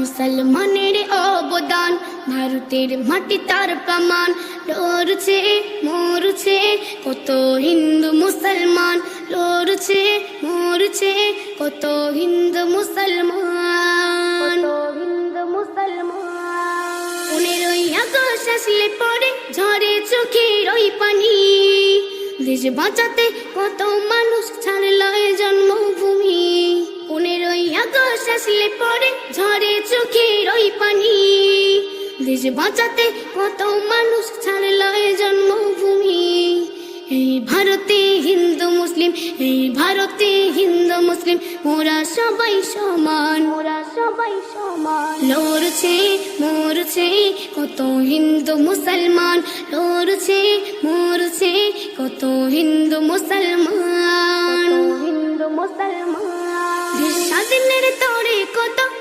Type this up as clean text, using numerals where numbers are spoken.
মুসলমানের অবদান, ভারতের মাটি তার প্রমাণ। লড়ছে মরছে কত হিন্দু মুসলমান, লড়ছে মরছে কত হিন্দু মুসলমান, হিন্দু মুসলমান। 15ই আগস্ট আসলে পরে ঝরে চোখের ওই পানি, দেশ বাঁচাতে কত মানুষ ছাড়ল জন্মভূমি। 15ই আগস্ট আসলে পরে ঝরে চোখের ওই পানি, দেশ বাঁচাতে কত মানুষ ছাড়ল জন্মভূমি। এই ভারতে হিন্দু মুসলিম, এই ভারতে হিন্দু মুসলিম, মোরা সবাই সমান, মোরা সবাই সমান। লড়ছে মরছে কত হিন্দু মুসলমান, লড়ছে মরছে কত হিন্দু মুসলমান, হিন্দু মুসলমান।